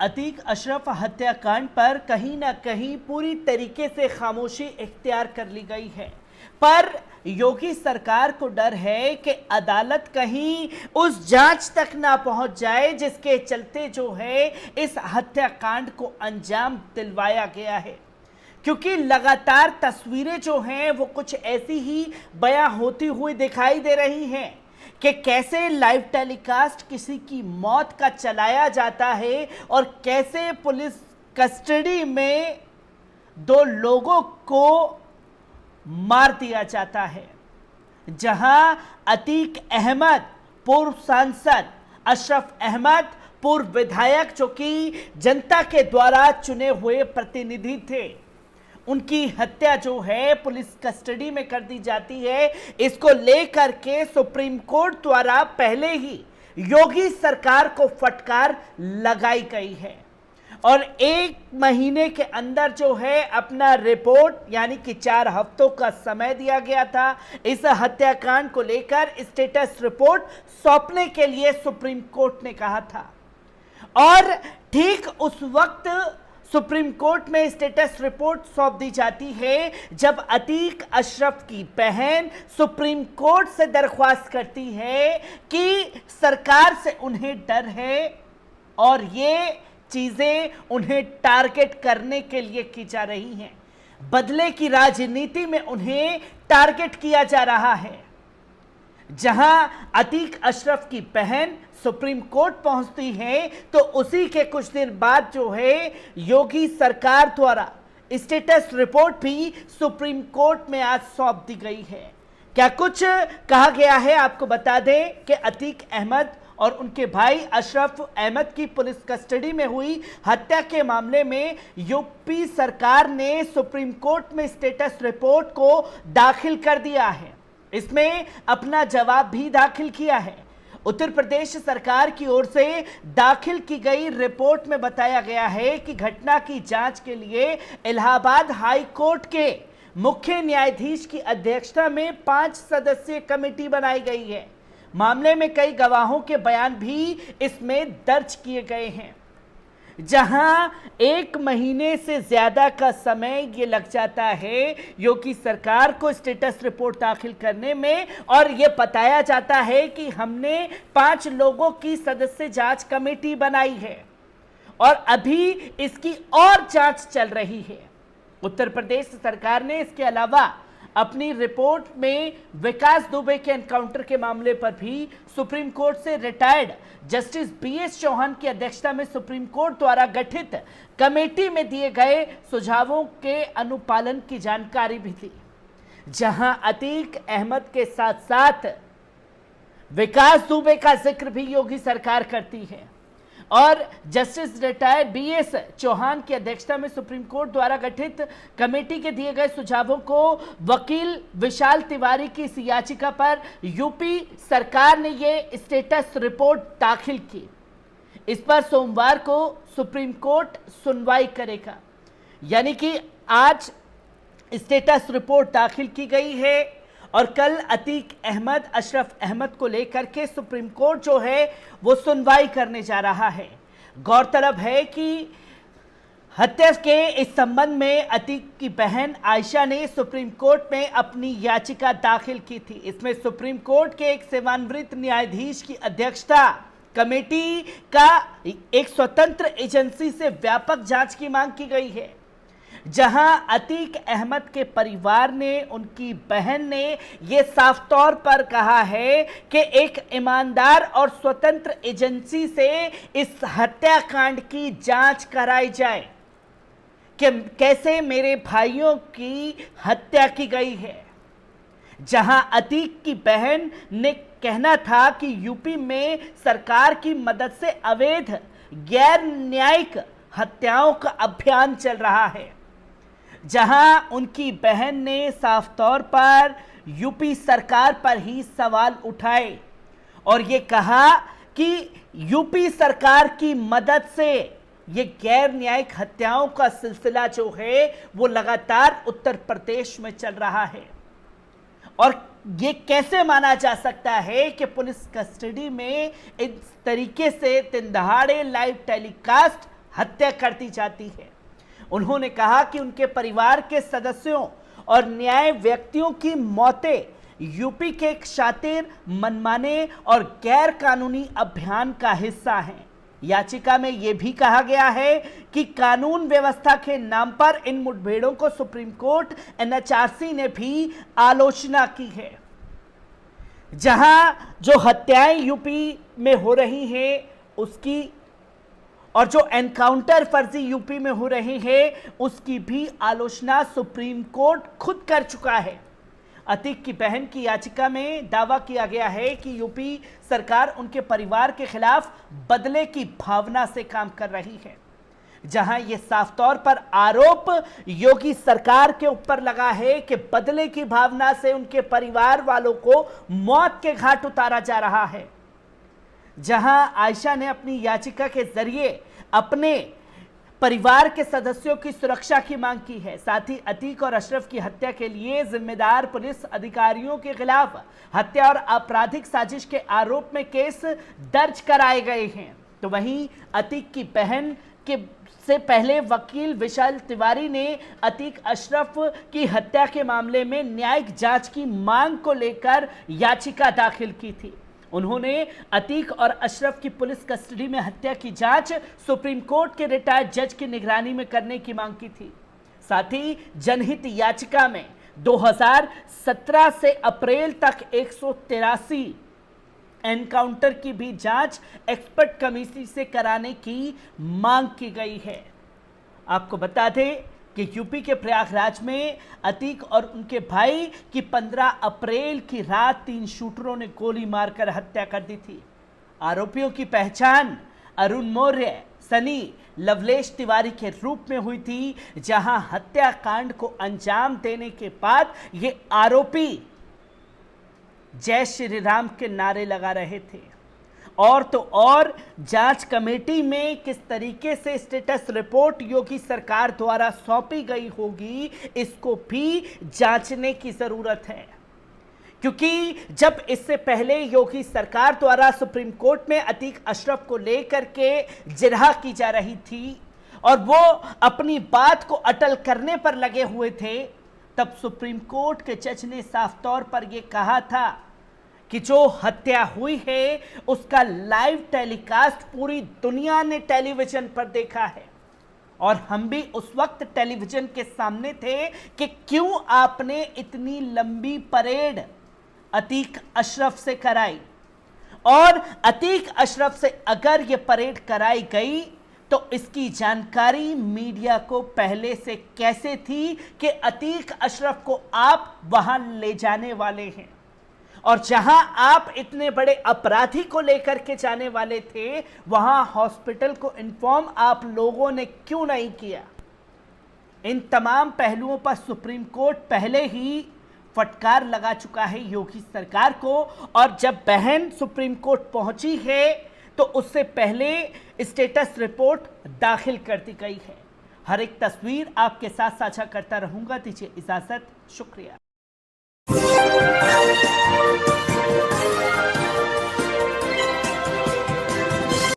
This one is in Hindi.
अतीक अशरफ हत्याकांड पर कहीं ना कहीं पूरी तरीके से खामोशी इख्तियार कर ली गई है, पर योगी सरकार को डर है कि अदालत कहीं उस जांच तक ना पहुंच जाए जिसके चलते जो है इस हत्याकांड को अंजाम दिलवाया गया है। क्योंकि लगातार तस्वीरें जो हैं वो कुछ ऐसी ही बयां होती हुई दिखाई दे रही हैं कि कैसे लाइव टेलीकास्ट किसी की मौत का चलाया जाता है और कैसे पुलिस कस्टडी में दो लोगों को मार दिया जाता है। जहां अतीक अहमद पूर्व सांसद, अशरफ अहमद पूर्व विधायक जो कि जनता के द्वारा चुने हुए प्रतिनिधि थे, उनकी हत्या जो है पुलिस कस्टडी में कर दी जाती है। इसको लेकर के सुप्रीम कोर्ट द्वारा पहले ही योगी सरकार को फटकार लगाई गई है और 1 महीने के अंदर जो है अपना रिपोर्ट यानी कि 4 हफ्तों का समय दिया गया था इस हत्याकांड को लेकर स्टेटस रिपोर्ट सौंपने के लिए सुप्रीम कोर्ट ने कहा था। और ठीक उस वक्त सुप्रीम कोर्ट में स्टेटस रिपोर्ट सौंप दी जाती है जब अतीक अशरफ की बहन सुप्रीम कोर्ट से दरख्वास्त करती है कि सरकार से उन्हें डर है और ये चीजें उन्हें टारगेट करने के लिए की जा रही हैं। बदले की राजनीति में उन्हें टारगेट किया जा रहा है। जहां अतीक अशरफ की बहन सुप्रीम कोर्ट पहुंचती है तो उसी के कुछ दिन बाद जो है योगी सरकार द्वारा स्टेटस रिपोर्ट भी सुप्रीम कोर्ट में आज सौंप दी गई है। क्या कुछ कहा गया है आपको बता दें कि अतीक अहमद और उनके भाई अशरफ अहमद की पुलिस कस्टडी में हुई हत्या के मामले में यूपी सरकार ने सुप्रीम कोर्ट में स्टेटस रिपोर्ट को दाखिल कर दिया है। इसमें अपना जवाब भी दाखिल किया है। उत्तर प्रदेश सरकार की ओर से दाखिल की गई रिपोर्ट में बताया गया है कि घटना की जांच के लिए इलाहाबाद हाई कोर्ट के मुख्य न्यायाधीश की अध्यक्षता में 5 सदस्यीय कमेटी बनाई गई है। मामले में कई गवाहों के बयान भी इसमें दर्ज किए गए हैं। जहां 1 महीने से ज्यादा का समय ये लग जाता है योगी सरकार को स्टेटस रिपोर्ट दाखिल करने में, और ये बताया जाता है कि हमने 5 लोगों की सदस्य जांच कमेटी बनाई है और अभी इसकी और जांच चल रही है। उत्तर प्रदेश सरकार ने इसके अलावा अपनी रिपोर्ट में विकास दुबे के एनकाउंटर के मामले पर भी सुप्रीम कोर्ट से रिटायर्ड जस्टिस BS चौहान की अध्यक्षता में सुप्रीम कोर्ट द्वारा गठित कमेटी में दिए गए सुझावों के अनुपालन की जानकारी भी दी। जहां अतीक अहमद के साथ साथ विकास दुबे का जिक्र भी योगी सरकार करती है और जस्टिस रिटायर्ड BS चौहान की अध्यक्षता में सुप्रीम कोर्ट द्वारा गठित कमेटी के दिए गए सुझावों को वकील विशाल तिवारी की इस याचिका पर यूपी सरकार ने ये स्टेटस रिपोर्ट दाखिल की। इस पर सोमवार को सुप्रीम कोर्ट सुनवाई करेगा। यानी कि आज स्टेटस रिपोर्ट दाखिल की गई है और कल अतीक अहमद, अशरफ अहमद को लेकर के सुप्रीम कोर्ट जो है वो सुनवाई करने जा रहा है। गौरतलब है कि हत्या के इस संबंध में अतीक की बहन आयशा ने सुप्रीम कोर्ट में अपनी याचिका दाखिल की थी। इसमें सुप्रीम कोर्ट के एक सेवानिवृत्त न्यायाधीश की अध्यक्षता कमेटी का एक स्वतंत्र एजेंसी से व्यापक जांच की मांग की गई है। जहां अतीक अहमद के परिवार ने, उनकी बहन ने यह साफ तौर पर कहा है कि एक ईमानदार और स्वतंत्र एजेंसी से इस हत्याकांड की जांच कराई जाए कि कैसे मेरे भाइयों की हत्या की गई है। जहां अतीक की बहन ने कहना था कि यूपी में सरकार की मदद से अवैध गैर न्यायिक हत्याओं का अभियान चल रहा है। जहां उनकी बहन ने साफ तौर पर यूपी सरकार पर ही सवाल उठाए और ये कहा कि यूपी सरकार की मदद से ये गैर न्यायिक हत्याओं का सिलसिला जो है वो लगातार उत्तर प्रदेश में चल रहा है। और ये कैसे माना जा सकता है कि पुलिस कस्टडी में इस तरीके से दिन दहाड़े लाइव टेलीकास्ट हत्या कर दी जाती है। उन्होंने कहा कि उनके परिवार के सदस्यों और न्याय व्यक्तियों की मौतें यूपी के एक शातिर, मनमाने और गैर कानूनी अभियान का हिस्सा हैं। याचिका में यह भी कहा गया है कि कानून व्यवस्था के नाम पर इन मुठभेड़ों को सुप्रीम कोर्ट एनएचआरसी ने भी आलोचना की है। जहां जो हत्याएं यूपी में हो रही हैं उसकी और जो एनकाउंटर फर्जी यूपी में हो रहे हैं उसकी भी आलोचना सुप्रीम कोर्ट खुद कर चुका है। अतीक की बहन की याचिका में दावा किया गया है कि यूपी सरकार उनके परिवार के खिलाफ बदले की भावना से काम कर रही है। जहां यह साफ तौर पर आरोप योगी सरकार के ऊपर लगा है कि बदले की भावना से उनके परिवार वालों को मौत के घाट उतारा जा रहा है। जहां आयशा ने अपनी याचिका के जरिए अपने परिवार के सदस्यों की सुरक्षा की मांग की है। साथ ही अतीक और अशरफ की हत्या के लिए जिम्मेदार पुलिस अधिकारियों के खिलाफ हत्या और आपराधिक साजिश के आरोप में केस दर्ज कराए गए हैं। तो वहीं अतीक की बहन के से पहले वकील विशाल तिवारी ने अतीक अशरफ की हत्या के मामले में न्यायिक जांच की मांग को लेकर याचिका दाखिल की थी। उन्होंने अतीक और अशरफ की पुलिस कस्टडी में हत्या की जांच सुप्रीम कोर्ट के रिटायर्ड जज की निगरानी में करने की मांग की थी। साथ ही जनहित याचिका में 2017 से अप्रैल तक 183 एनकाउंटर की भी जांच एक्सपर्ट कमेटी से कराने की मांग की गई है। आपको बता दें कि यूपी के प्रयागराज में अतीक और उनके भाई की 15 अप्रैल की रात 3 शूटरों ने गोली मारकर हत्या कर दी थी। आरोपियों की पहचान अरुण मौर्य, सनी, लवलेश तिवारी के रूप में हुई थी। जहां हत्याकांड को अंजाम देने के बाद ये आरोपी जय श्री राम के नारे लगा रहे थे। और तो और जांच कमेटी में किस तरीके से स्टेटस रिपोर्ट योगी सरकार द्वारा सौंपी गई होगी इसको भी जांचने की जरूरत है। क्योंकि जब इससे पहले योगी सरकार द्वारा सुप्रीम कोर्ट में अतीक अशरफ को लेकर के जिरह की जा रही थी और वो अपनी बात को अटल करने पर लगे हुए थे, तब सुप्रीम कोर्ट के जज ने साफ तौर पर यह कहा था कि जो हत्या हुई है उसका लाइव टेलीकास्ट पूरी दुनिया ने टेलीविजन पर देखा है। और हम भी उस वक्त टेलीविजन के सामने थे कि क्यों आपने इतनी लंबी परेड अतीक अशरफ से कराई। और अतीक अशरफ से अगर यह परेड कराई गई तो इसकी जानकारी मीडिया को पहले से कैसे थी कि अतीक अशरफ को आप वहां ले जाने वाले हैं। और जहां आप इतने बड़े अपराधी को लेकर के जाने वाले थे वहां हॉस्पिटल को इन्फॉर्म आप लोगों ने क्यों नहीं किया। इन तमाम पहलुओं पर सुप्रीम कोर्ट पहले ही फटकार लगा चुका है योगी सरकार को। और जब बहन सुप्रीम कोर्ट पहुंची है तो उससे पहले स्टेटस रिपोर्ट दाखिल कर दी गई है। हर एक तस्वीर आपके साथ साझा करता रहूंगा। दीजिए इजाजत, शुक्रिया।